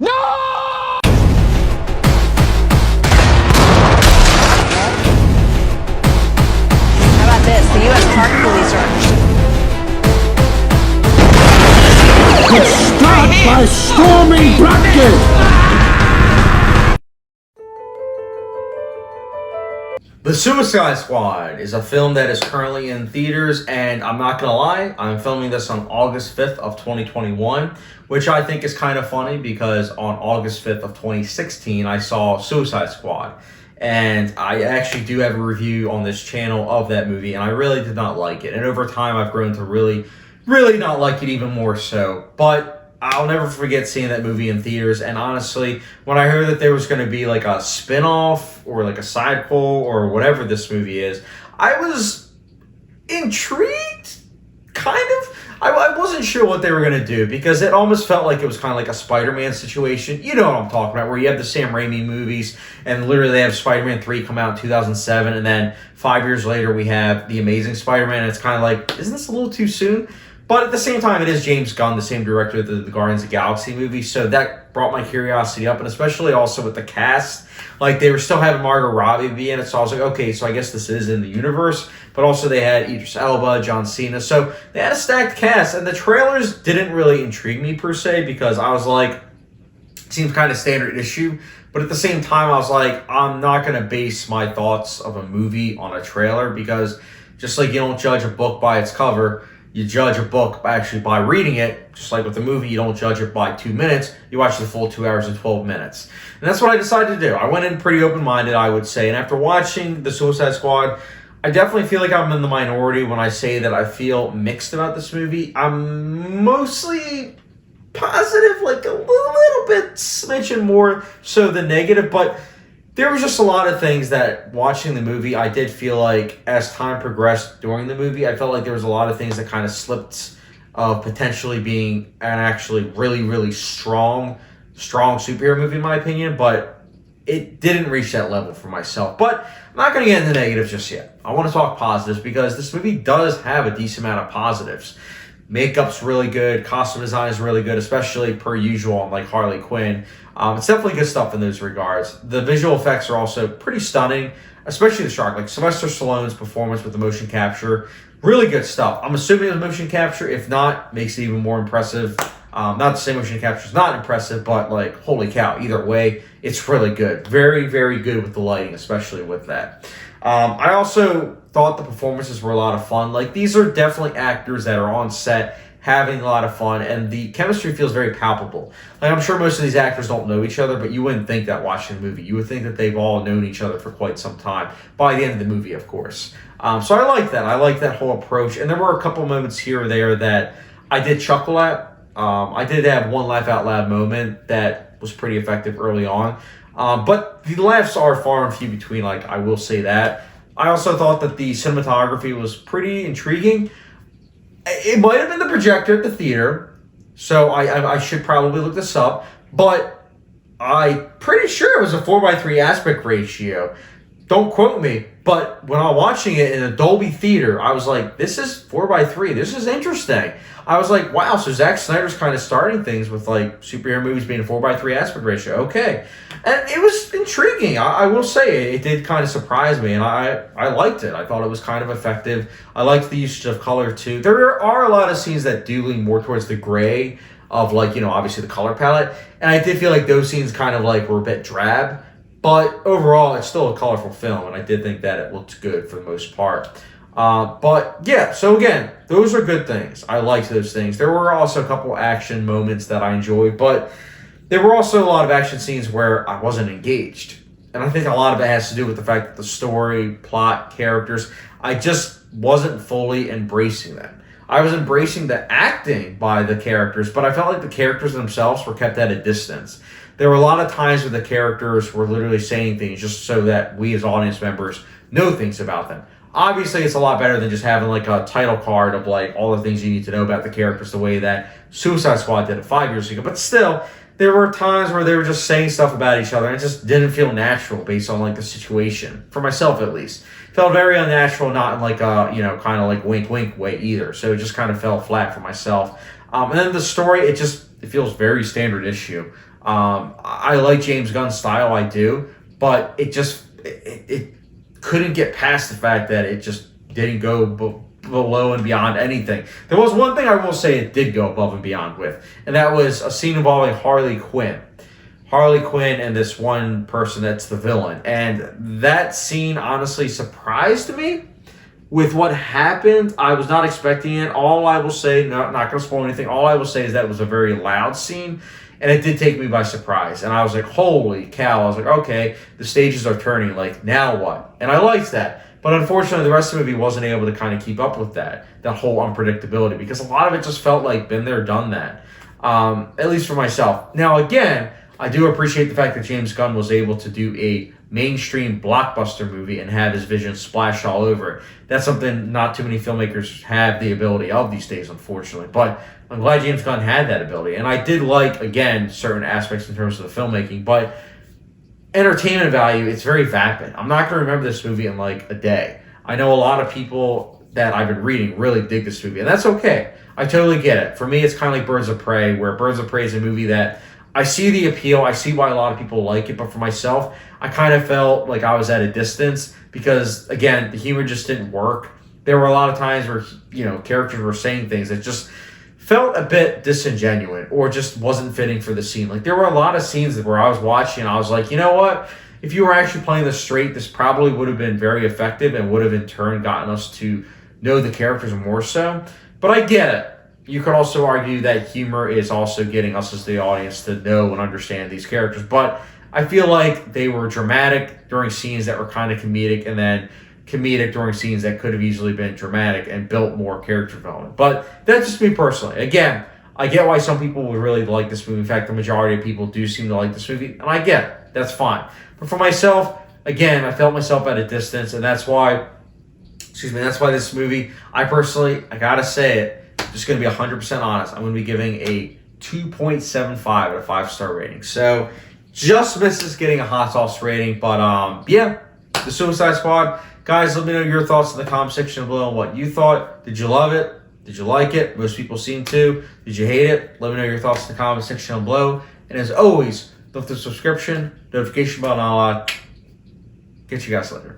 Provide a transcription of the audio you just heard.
No! How about this? The U.S. Park Police are... Let's start by storming Blackgate! The Suicide Squad is a film that is currently in theaters, and I'm not gonna lie, I'm filming this on August 5th of 2021, which I think is kind of funny because on August 5th of 2016, I saw Suicide Squad. And I actually do have a review on this channel of that movie, and I really did not like it. And over time, I've grown to really not like it even more so. But I'll never forget seeing that movie in theaters, and honestly, when I heard that there was going to be like a spin-off or like a sidequel or whatever this movie is, I was intrigued, kind of. I wasn't sure what they were going to do because it almost felt like it was kind of like a Spider-Man situation. You know what I'm talking about, where you have the Sam Raimi movies, and literally they have Spider-Man 3 come out in 2007, and then 5 years later we have The Amazing Spider-Man, and it's kind of like, isn't this a little too soon? But at the same time, it is James Gunn, the same director of the Guardians of the Galaxy movie, so that brought my curiosity up, and especially also with the cast. Like, they were still having Margot Robbie be in it, so I was like, okay, so I guess this is in the universe. But also they had Idris Elba, John Cena, so they had a stacked cast, and the trailers didn't really intrigue me per se, because I was like, it seems kind of standard issue. But at the same time, I was like, I'm not going to base my thoughts of a movie on a trailer, because just like you don't judge a book by its cover, you judge a book actually by reading it. Just like with the movie, you don't judge it by 2 minutes. You watch the full 2 hours and 12 minutes. And that's what I decided to do. I went in pretty open-minded, I would say. And after watching The Suicide Squad, I definitely feel like I'm in the minority when I say that I feel mixed about this movie. I'm mostly positive, like a little bit smidgen more so than negative, but there was just a lot of things that watching the movie, I did feel like as time progressed during the movie, I felt like there was a lot of things that kind of slipped of potentially being an actually really strong superhero movie in my opinion, but it didn't reach that level for myself. But I'm not going to get into negatives just yet. I want to talk positives because this movie does have a decent amount of positives. Makeup's really good, costume design is really good, especially per usual on like Harley Quinn. It's definitely good stuff in those regards. The visual effects are also pretty stunning, especially the shark. Like Sylvester Stallone's performance with the motion capture, really good stuff. I'm assuming it was motion capture. If not, makes it even more impressive. Not to say motion capture is not impressive, but like, holy cow, either way, it's really good. Very good with the lighting, especially with that. I also thought the performances were a lot of fun. Like, these are definitely actors that are on set having a lot of fun, and the chemistry feels very palpable. Like, I'm sure most of these actors don't know each other, but you wouldn't think that watching the movie. You would think that they've all known each other for quite some time, by the end of the movie, of course. So I like that. I like that whole approach, and there were a couple moments here or there that I did chuckle at. I did have one laugh out loud moment that was pretty effective early on. But the laughs are far and few between, like, I will say that. I also thought that the cinematography was pretty intriguing. It might have been the projector at the theater, so I should probably look this up, but I'm pretty sure it was a 4:3 aspect ratio. Don't quote me, but when I was watching it in a Dolby theater, I was like, this is 4:3. This is interesting. I was like, wow, so Zack Snyder's kind of starting things with like superhero movies being a 4:3 aspect ratio. Okay. And it was intriguing. I will say it did kind of surprise me, and I liked it. I thought it was kind of effective. I liked the usage of color too. There are a lot of scenes that do lean more towards the gray of, like, you know, obviously the color palette. And I did feel like those scenes kind of like were a bit drab. But overall, it's still a colorful film, and I did think that it looked good for the most part. But yeah, so again, those are good things. I liked those things. There were also a couple action moments that I enjoyed, but there were also a lot of action scenes where I wasn't engaged. And I think a lot of it has to do with the fact that the story, plot, characters, I just wasn't fully embracing them. I was embracing the acting by the characters, but I felt like the characters themselves were kept at a distance. There were a lot of times where the characters were literally saying things just so that we as audience members know things about them. Obviously, it's a lot better than just having like a title card of like all the things you need to know about the characters the way that Suicide Squad did it 5 years ago. But still, there were times where they were just saying stuff about each other and it just didn't feel natural based on like the situation. For myself, at least. It felt very unnatural, not in like a, you know, kind of like wink way either. So it just kind of fell flat for myself. And then the story, it feels very standard issue. I like James Gunn's style, I do, but it couldn't get past the fact that it just didn't go below and beyond anything. There was one thing I will say it did go above and beyond with, and that was a scene involving Harley Quinn. Harley Quinn and this one person that's the villain. And that scene honestly surprised me with what happened. I was not expecting it. All I will say, not going to spoil anything, all I will say is that it was a very loud scene. And it did take me by surprise. And I was like, holy cow. I was like, okay, the stages are turning. Like, now what? And I liked that. But unfortunately, the rest of the movie wasn't able to kind of keep up with that whole unpredictability. Because a lot of it just felt like been there, done that. At least for myself. Now, again, I do appreciate the fact that James Gunn was able to do a mainstream blockbuster movie and have his vision splashed all over it. That's something not too many filmmakers have the ability of these days, unfortunately. But I'm glad James Gunn had that ability. And I did like, again, certain aspects in terms of the filmmaking. But entertainment value, it's very vapid. I'm not going to remember this movie in like a day. I know a lot of people that I've been reading really dig this movie. And that's okay. I totally get it. For me, it's kind of like Birds of Prey, where Birds of Prey is a movie that I see the appeal. I see why a lot of people like it. But for myself, I kind of felt like I was at a distance because, again, the humor just didn't work. There were a lot of times where, characters were saying things that just felt a bit disingenuous or just wasn't fitting for the scene. Like, there were a lot of scenes where I was watching and I was like, you know what? If you were actually playing this straight, this probably would have been very effective and would have in turn gotten us to know the characters more so. But I get it. You could also argue that humor is also getting us as the audience to know and understand these characters. But I feel like they were dramatic during scenes that were kind of comedic, and then comedic during scenes that could have easily been dramatic and built more character development. But that's just me personally. Again, I get why some people would really like this movie. In fact, the majority of people do seem to like this movie, and I get it. That's fine. But for myself, again, I felt myself at a distance, and that's why this movie, I gotta say it, just going to be 100% honest, I'm going to be giving a 2.75 out of 5-star rating. So, just misses getting a hot sauce rating. But, yeah, The Suicide Squad. Guys, let me know your thoughts in the comment section below on what you thought. Did you love it? Did you like it? Most people seem to. Did you hate it? Let me know your thoughts in the comment section down below. And as always, click the subscription, notification bell, and I'll get you guys later.